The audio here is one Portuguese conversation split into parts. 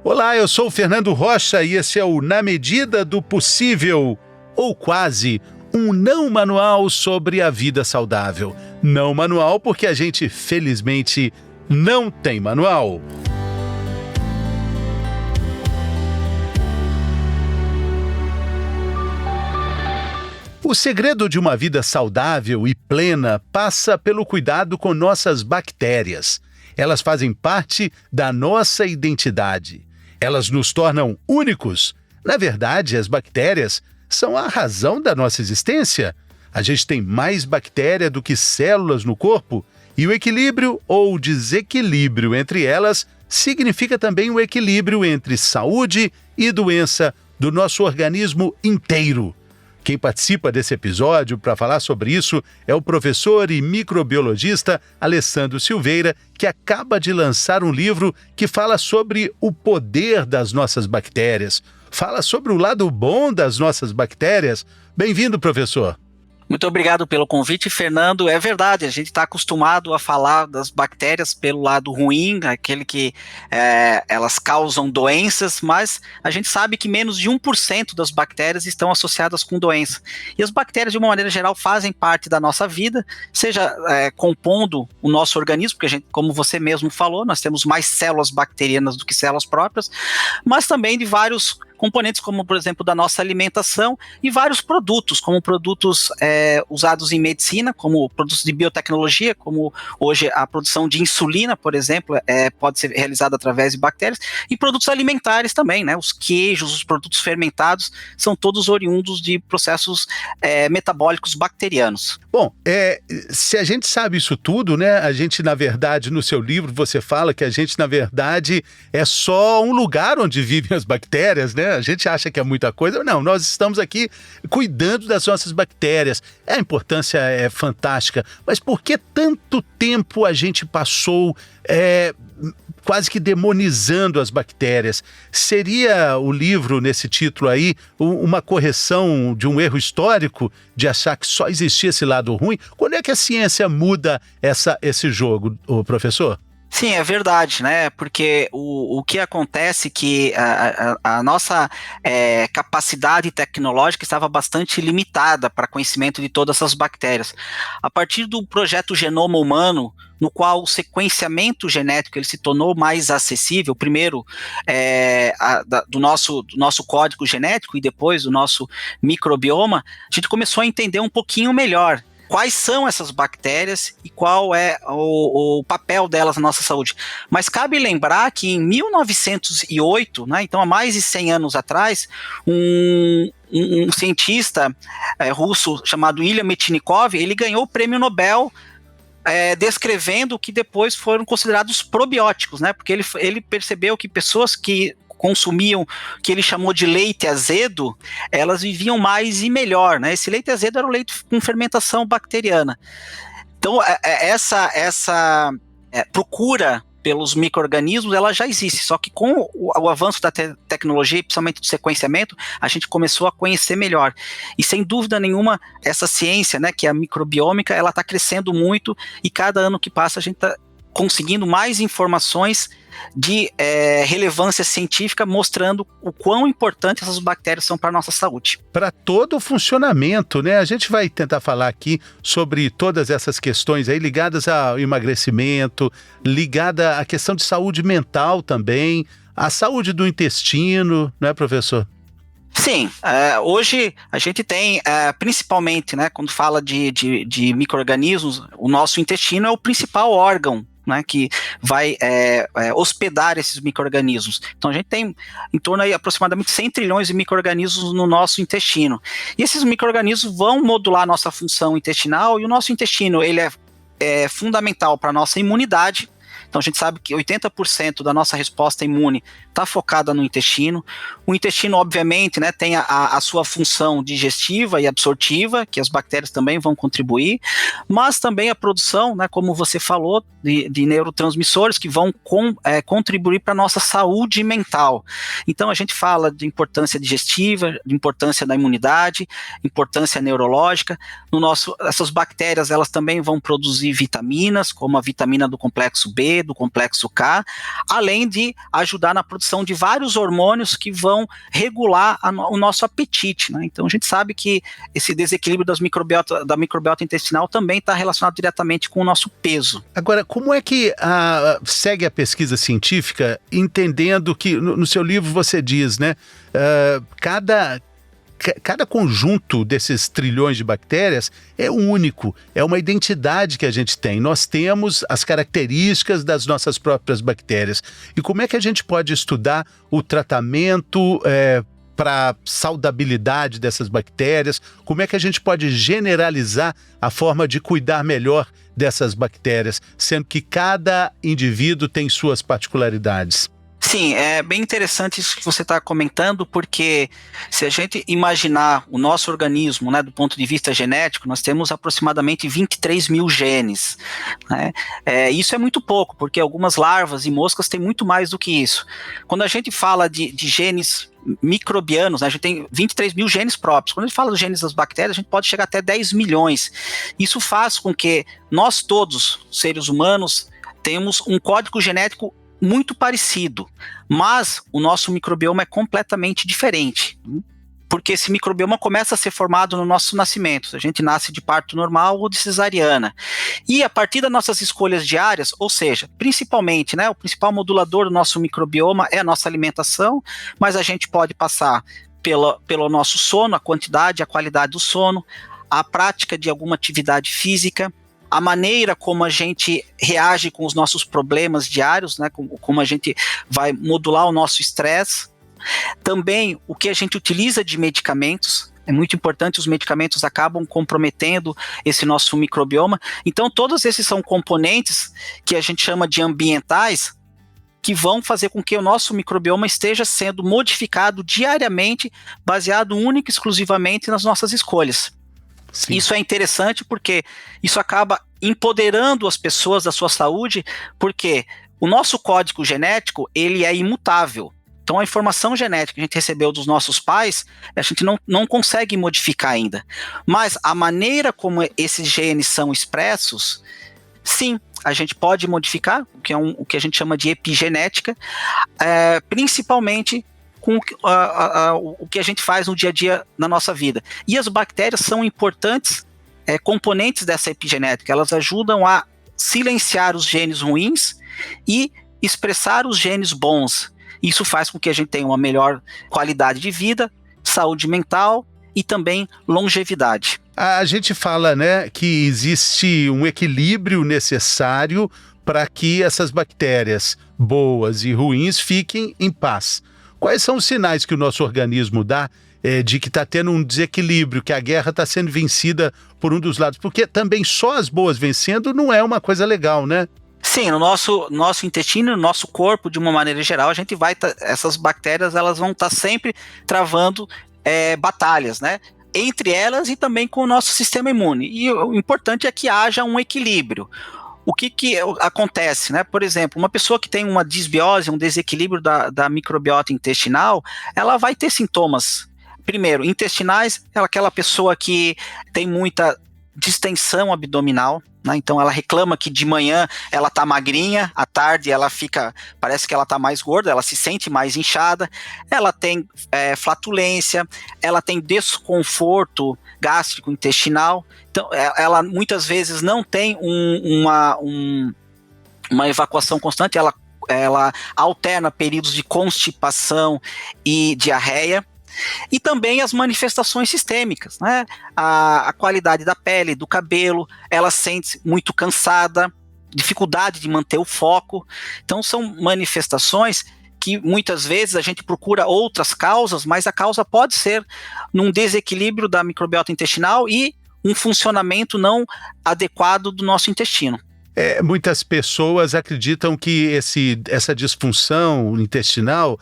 Olá, eu sou o Fernando Rocha e esse é o Na Medida do Possível, ou quase, um não manual sobre a vida saudável. Não manual porque a gente, felizmente, não tem manual. O segredo de uma vida saudável e plena passa pelo cuidado com nossas bactérias. Elas fazem parte da nossa identidade. Elas nos tornam únicos. Na verdade, as bactérias são a razão da nossa existência. A gente tem mais bactéria do que células no corpo, e o equilíbrio ou desequilíbrio entre elas significa também o equilíbrio entre saúde e doença do nosso organismo inteiro. Quem participa desse episódio para falar sobre isso é o professor e microbiologista Alessandro Silveira, que acaba de lançar um livro que fala sobre o poder das nossas bactérias. Fala sobre o lado bom das nossas bactérias. Bem-vindo, professor. Muito obrigado pelo convite, Fernando. É verdade, a gente está acostumado a falar das bactérias pelo lado ruim, aquele que elas causam doenças, mas a gente sabe que menos de 1% das bactérias estão associadas com doença. E as bactérias, de uma maneira geral, fazem parte da nossa vida, seja compondo o nosso organismo, porque a gente, como você mesmo falou, nós temos mais células bacterianas do que células próprias, mas também de vários componentes, como, por exemplo, da nossa alimentação, e vários produtos, como produtos usados em medicina, como produtos de biotecnologia, como hoje a produção de insulina, por exemplo, pode ser realizada através de bactérias, e produtos alimentares também, né? Os queijos, os produtos fermentados, são todos oriundos de processos metabólicos bacterianos. Bom, se a gente sabe isso tudo, né? A gente, na verdade, no seu livro, você fala que a gente, na verdade, é só um lugar onde vivem as bactérias, né? A gente acha que é muita coisa. Não, nós estamos aqui cuidando das nossas bactérias. A importância é fantástica, mas por que tanto tempo a gente passou quase que demonizando as bactérias? Seria o livro, nesse título aí, uma correção de um erro histórico, de achar que só existia esse lado ruim? Quando é que a ciência muda esse jogo, professor? Sim, é verdade, né? Porque o que acontece é que a nossa capacidade tecnológica estava bastante limitada para conhecimento de todas essas bactérias. A partir do projeto Genoma Humano, no qual o sequenciamento genético ele se tornou mais acessível, primeiro do nosso código genético e depois do nosso microbioma, a gente começou a entender um pouquinho melhor quais são essas bactérias e qual é o papel delas na nossa saúde. Mas cabe lembrar que em 1908, né, então há mais de 100 anos atrás, um cientista russo chamado Ilya Metchnikov, ele ganhou o prêmio Nobel descrevendo o que depois foram considerados probióticos, né, porque ele percebeu que pessoas que consumiam, que ele chamou de leite azedo, elas viviam mais e melhor, né? Esse leite azedo era o leite com fermentação bacteriana. Então, essa procura pelos micro-organismos, ela já existe, só que com o avanço da tecnologia, principalmente do sequenciamento, a gente começou a conhecer melhor. E sem dúvida nenhuma, essa ciência, né, que é a microbiômica, ela está crescendo muito, e cada ano que passa a gente está conseguindo mais informações de relevância científica, mostrando o quão importantes essas bactérias são para a nossa saúde. Para todo o funcionamento, né? A gente vai tentar falar aqui sobre todas essas questões aí ligadas ao emagrecimento, ligada à questão de saúde mental também, a saúde do intestino, não é, professor? Sim, hoje a gente tem, principalmente, né, quando fala de micro-organismos, o nosso intestino é o principal órgão, né, que vai hospedar esses micro-organismos. Então a gente tem em torno aí aproximadamente 100 trilhões de micro-organismos no nosso intestino. E esses micro-organismos vão modular a nossa função intestinal, e o nosso intestino ele é fundamental para a nossa imunidade. Então a gente sabe que 80% da nossa resposta imune está focada no intestino. O intestino, obviamente, né, tem a sua função digestiva e absortiva, que as bactérias também vão contribuir, mas também a produção, né, como você falou, de neurotransmissores que vão contribuir para a nossa saúde mental. Então a gente fala de importância digestiva, de importância da imunidade, importância neurológica. Essas bactérias, elas também vão produzir vitaminas, como a vitamina do complexo B, B, do complexo K, além de ajudar na produção de vários hormônios que vão regular o nosso apetite, né? Então a gente sabe que esse desequilíbrio da microbiota intestinal também está relacionado diretamente com o nosso peso. Agora, como é que segue a pesquisa científica, entendendo que no seu livro você diz, né, cada conjunto desses trilhões de bactérias é único, é uma identidade que a gente tem. Nós temos as características das nossas próprias bactérias. E como é que a gente pode estudar o tratamento para a saudabilidade dessas bactérias? Como é que a gente pode generalizar a forma de cuidar melhor dessas bactérias, sendo que cada indivíduo tem suas particularidades? Sim, é bem interessante isso que você está comentando, porque se a gente imaginar o nosso organismo, né, do ponto de vista genético, nós temos aproximadamente 23 mil genes, né? Isso é muito pouco, porque algumas larvas e moscas têm muito mais do que isso. Quando a gente fala de genes microbianos, né, a gente tem 23 mil genes próprios. Quando a gente fala dos genes das bactérias, a gente pode chegar até 10 milhões. Isso faz com que nós todos, seres humanos, temos um código genético muito parecido, mas o nosso microbioma é completamente diferente, porque esse microbioma começa a ser formado no nosso nascimento. A gente nasce de parto normal ou de cesariana, e a partir das nossas escolhas diárias, ou seja, principalmente, né, o principal modulador do nosso microbioma é a nossa alimentação, mas a gente pode passar pelo nosso sono, a quantidade, a qualidade do sono, a prática de alguma atividade física, a maneira como a gente reage com os nossos problemas diários, né, como a gente vai modular o nosso estresse. Também o que a gente utiliza de medicamentos, é muito importante, os medicamentos acabam comprometendo esse nosso microbioma. Então todos esses são componentes que a gente chama de ambientais, que vão fazer com que o nosso microbioma esteja sendo modificado diariamente, baseado única e exclusivamente nas nossas escolhas. Sim. Isso é interessante porque isso acaba empoderando as pessoas da sua saúde, porque o nosso código genético, ele é imutável. Então a informação genética que a gente recebeu dos nossos pais, a gente não consegue modificar ainda. Mas a maneira como esses genes são expressos, sim, a gente pode modificar, que é o que a gente chama de epigenética, principalmente com o que a gente faz no dia a dia na nossa vida. E as bactérias são importantes componentes dessa epigenética. Elas ajudam a silenciar os genes ruins e expressar os genes bons. Isso faz com que a gente tenha uma melhor qualidade de vida, saúde mental e também longevidade. A gente fala, né, que existe um equilíbrio necessário para que essas bactérias boas e ruins fiquem em paz. Quais são os sinais que o nosso organismo dá de que está tendo um desequilíbrio, que a guerra está sendo vencida por um dos lados? Porque também só as boas vencendo não é uma coisa legal, né? Sim, no nosso intestino, no nosso corpo, de uma maneira geral, a gente vai essas bactérias, elas vão estar sempre travando batalhas, né? Entre elas e também com o nosso sistema imune. E o importante é que haja um equilíbrio. O que acontece, né? Por exemplo, uma pessoa que tem uma disbiose, um desequilíbrio da microbiota intestinal, ela vai ter sintomas, primeiro, intestinais, aquela pessoa que tem muita distensão abdominal, né? Então ela reclama que de manhã ela tá magrinha, à tarde ela parece que ela tá mais gorda, ela se sente mais inchada, ela tem flatulência, ela tem desconforto gástrico intestinal, então ela muitas vezes não tem uma evacuação constante, ela alterna períodos de constipação e diarreia. E também as manifestações sistêmicas, né? A qualidade da pele, do cabelo, ela sente muito cansada, dificuldade de manter o foco. Então são manifestações que muitas vezes a gente procura outras causas, mas a causa pode ser num desequilíbrio da microbiota intestinal e um funcionamento não adequado do nosso intestino. Muitas pessoas acreditam que essa disfunção intestinal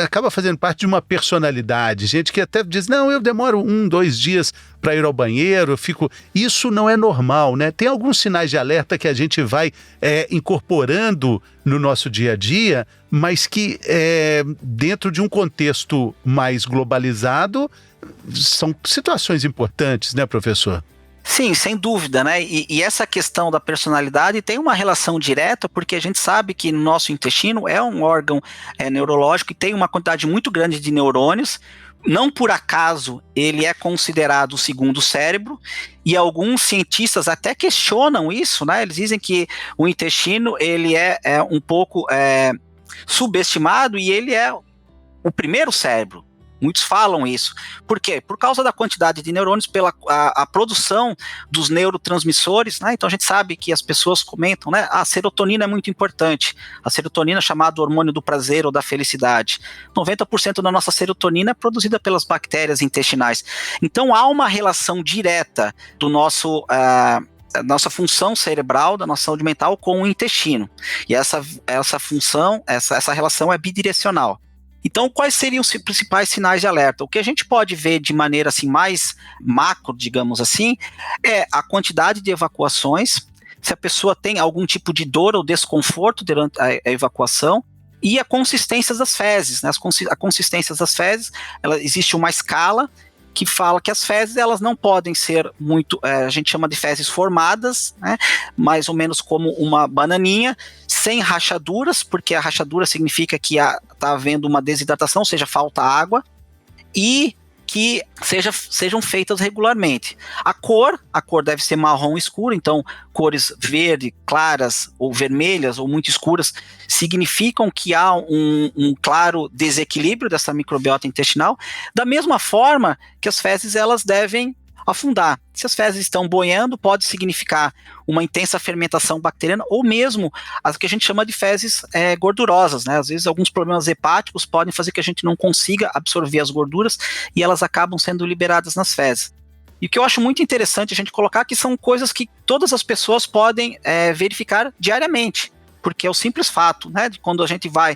acaba fazendo parte de uma personalidade. Gente que até diz, não, eu demoro 1-2 dias para ir ao banheiro, Isso não é normal, né? Tem alguns sinais de alerta que a gente vai incorporando no nosso dia a dia, mas que dentro de um contexto mais globalizado, são situações importantes, né, professor? Sim, sem dúvida, né? E essa questão da personalidade tem uma relação direta, porque a gente sabe que no nosso intestino é um órgão neurológico e tem uma quantidade muito grande de neurônios. Não por acaso ele é considerado o segundo cérebro, e alguns cientistas até questionam isso, né? Eles dizem que o intestino ele é um pouco subestimado e ele é o primeiro cérebro. Muitos falam isso. Por quê? Por causa da quantidade de neurônios, pela a produção dos neurotransmissores, né? Então a gente sabe que as pessoas comentam, né? A serotonina é muito importante. A serotonina é chamada hormônio do prazer ou da felicidade. 90% da nossa serotonina é produzida pelas bactérias intestinais. Então há uma relação direta do nosso nossa função cerebral, da nossa saúde mental com o intestino. E essa função, essa relação é bidirecional. Então, quais seriam os principais sinais de alerta? O que a gente pode ver de maneira assim, mais macro, digamos assim, é a quantidade de evacuações, se a pessoa tem algum tipo de dor ou desconforto durante a evacuação, e a consistência das fezes. Né? A consistência das fezes, existe uma escala que fala que as fezes elas não podem ser muito, a gente chama de fezes formadas, né? Mais ou menos como uma bananinha, sem rachaduras, porque a rachadura significa que está havendo uma desidratação, ou seja, falta água, e que sejam feitas regularmente. A cor deve ser marrom escuro, então cores verde, claras ou vermelhas ou muito escuras significam que há um claro desequilíbrio dessa microbiota intestinal, da mesma forma que as fezes elas devem afundar. Se as fezes estão boiando, pode significar uma intensa fermentação bacteriana ou mesmo as que a gente chama de fezes gordurosas, né? Às vezes alguns problemas hepáticos podem fazer que a gente não consiga absorver as gorduras e elas acabam sendo liberadas nas fezes. E o que eu acho muito interessante a gente colocar que são coisas que todas as pessoas podem verificar diariamente. Porque é o simples fato, né, de quando a gente vai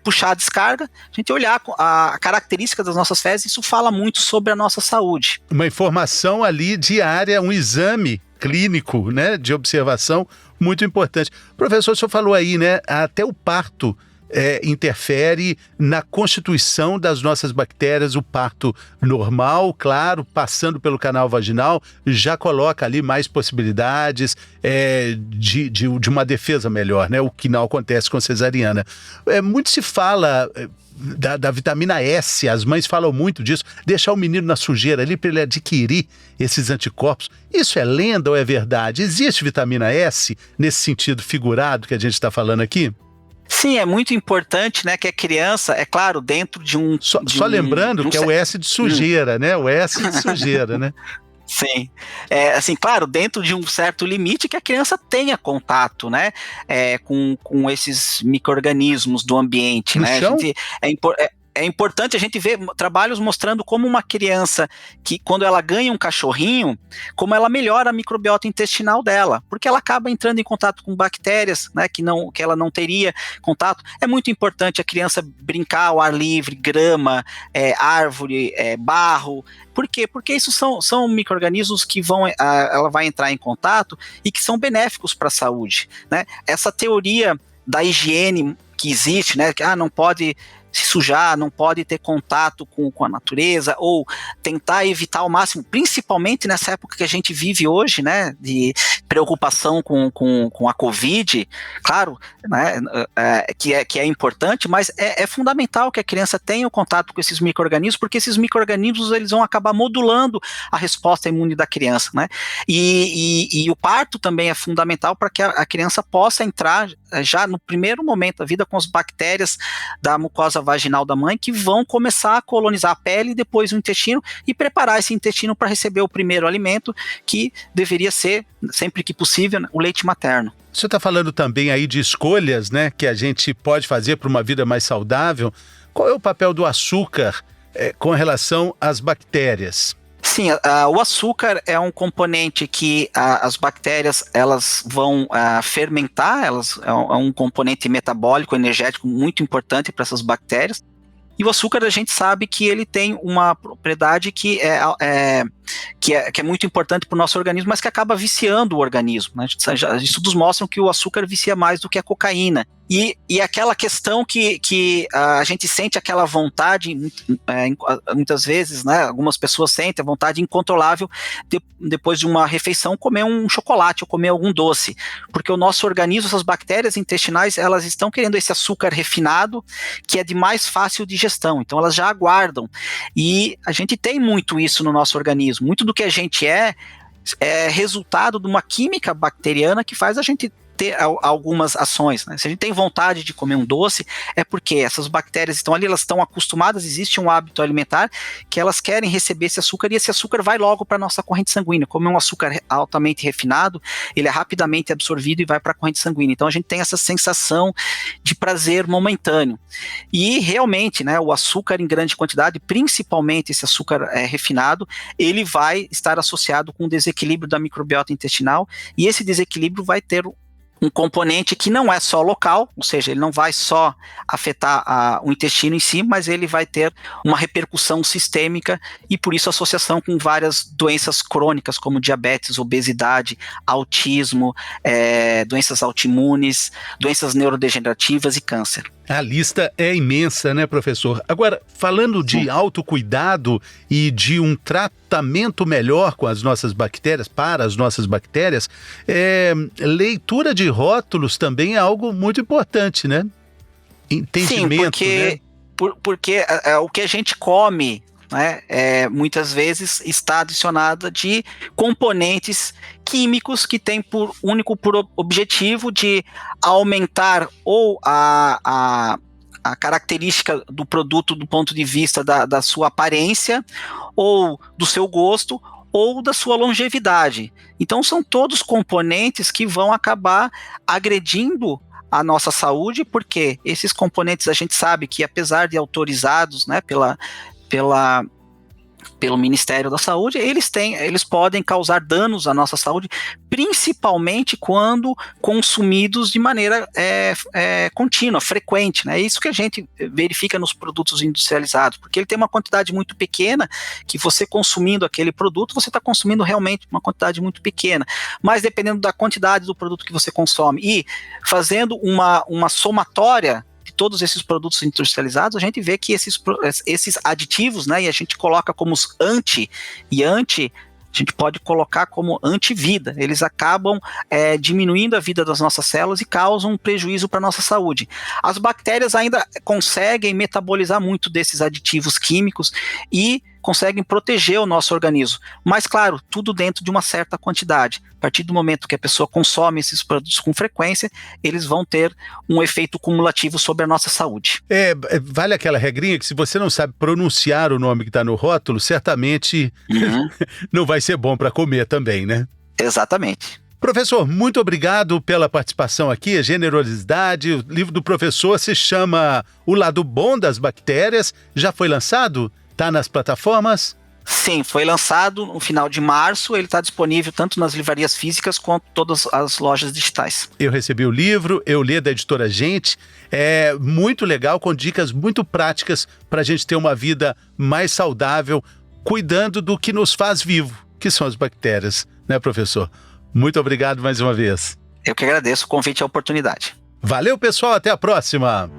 puxar a descarga, a gente olhar a característica das nossas fezes, isso fala muito sobre a nossa saúde. Uma informação ali diária, um exame clínico, né, de observação muito importante. Professor, o senhor falou aí, né, até o parto interfere na constituição das nossas bactérias, o parto normal, claro, passando pelo canal vaginal, já coloca ali mais possibilidades de uma defesa melhor, né? O que não acontece com cesariana. Muito se fala da vitamina S, as mães falam muito disso, deixar o menino na sujeira ali para ele adquirir esses anticorpos. Isso é lenda ou é verdade? Existe vitamina S nesse sentido figurado que a gente está falando aqui? Sim, é muito importante, né, que a criança, é claro, dentro de um... Só lembrando que é o S de sujeira, né? O S de sujeira, né? Sim, assim, claro, dentro de um certo limite que a criança tenha contato, né, com esses micro-organismos do ambiente, No né? chão? É importante a gente ver trabalhos mostrando como uma criança, que quando ela ganha um cachorrinho, como ela melhora a microbiota intestinal dela, porque ela acaba entrando em contato com bactérias, né, que ela não teria contato. É muito importante a criança brincar ao ar livre, grama, árvore, barro. Por quê? Porque isso são micro-organismos que ela vai entrar em contato e que são benéficos para a saúde, né? Essa teoria da higiene que existe, né, que não pode se sujar, não pode ter contato com a natureza, ou tentar evitar ao máximo, principalmente nessa época que a gente vive hoje, né, de preocupação com a Covid, claro, né, que é importante, mas é fundamental que a criança tenha o contato com esses micro-organismos, porque esses micro-organismos eles vão acabar modulando a resposta imune da criança, né, e o parto também é fundamental para que a criança possa entrar já no primeiro momento da vida com as bactérias da mucosa vaginal da mãe, que vão começar a colonizar a pele e depois o intestino e preparar esse intestino para receber o primeiro alimento, que deveria ser, sempre que possível, o leite materno. Você está falando também aí de escolhas, né, que a gente pode fazer para uma vida mais saudável. Qual é o papel do açúcar com relação às bactérias? Sim, o açúcar é um componente que as bactérias elas vão fermentar, é um componente metabólico, energético muito importante para essas bactérias. E o açúcar a gente sabe que ele tem uma propriedade que que é muito importante para o nosso organismo, mas que acaba viciando o organismo, né? Estudos mostram que o açúcar vicia mais do que a cocaína. E aquela questão que a gente sente aquela vontade, muitas vezes, né, algumas pessoas sentem a vontade incontrolável depois de uma refeição comer um chocolate ou comer algum doce, porque o nosso organismo, essas bactérias intestinais, elas estão querendo esse açúcar refinado, que é de mais fácil digestão, então elas já aguardam, e a gente tem muito isso no nosso organismo, muito do que a gente é resultado de uma química bacteriana que faz a gente ter algumas ações, né? Se a gente tem vontade de comer um doce, é porque essas bactérias estão ali, elas estão acostumadas, existe um hábito alimentar que elas querem receber esse açúcar, e esse açúcar vai logo para a nossa corrente sanguínea. Como é um açúcar altamente refinado, ele é rapidamente absorvido e vai para a corrente sanguínea. Então a gente tem essa sensação de prazer momentâneo. E realmente, né, o açúcar em grande quantidade, principalmente esse açúcar refinado, ele vai estar associado com o desequilíbrio da microbiota intestinal, e esse desequilíbrio vai ter um componente que não é só local, ou seja, ele não vai só afetar o intestino em si, mas ele vai ter uma repercussão sistêmica, e por isso associação com várias doenças crônicas, como diabetes, obesidade, autismo, doenças autoimunes, doenças neurodegenerativas e câncer. A lista é imensa, né, professor? Agora, falando de autocuidado e de um tratamento melhor com as nossas bactérias, para as nossas bactérias, leitura de rótulos também é algo muito importante, né? Entendimento, sim, porque o que a gente come, né, muitas vezes está adicionada de componentes químicos que têm por objetivo de aumentar ou a característica do produto do ponto de vista da sua aparência, ou do seu gosto, ou da sua longevidade. Então são todos componentes que vão acabar agredindo a nossa saúde, porque esses componentes a gente sabe que, apesar de autorizados, né, pelo Ministério da Saúde, eles podem causar danos à nossa saúde, principalmente quando consumidos de maneira contínua, frequente, né? É isso que a gente verifica nos produtos industrializados, porque ele tem uma quantidade muito pequena, que você consumindo aquele produto, você está consumindo realmente uma quantidade muito pequena, mas dependendo da quantidade do produto que você consome e fazendo uma somatória de todos esses produtos industrializados, a gente vê que esses aditivos, né, e a gente coloca como os anti, a gente pode colocar como antivida, eles acabam diminuindo a vida das nossas células e causam um prejuízo para a nossa saúde. As bactérias ainda conseguem metabolizar muito desses aditivos químicos e conseguem proteger o nosso organismo, mas claro, tudo dentro de uma certa quantidade. A partir do momento que a pessoa consome esses produtos com frequência, eles vão ter um efeito cumulativo sobre a nossa saúde. Vale aquela regrinha que, se você não sabe pronunciar o nome que está no rótulo, certamente não vai ser bom para comer também, né? Exatamente. Professor, muito obrigado pela participação aqui, a generosidade. O livro do professor se chama O Lado Bom das Bactérias. Já foi lançado? Está nas plataformas? Sim, foi lançado no final de março, ele está disponível tanto nas livrarias físicas quanto todas as lojas digitais. Eu recebi o livro, eu li da editora Gente, é muito legal, com dicas muito práticas para a gente ter uma vida mais saudável, cuidando do que nos faz vivo, que são as bactérias, né, professor? Muito obrigado mais uma vez. Eu que agradeço o convite e a oportunidade. Valeu, pessoal, até a próxima!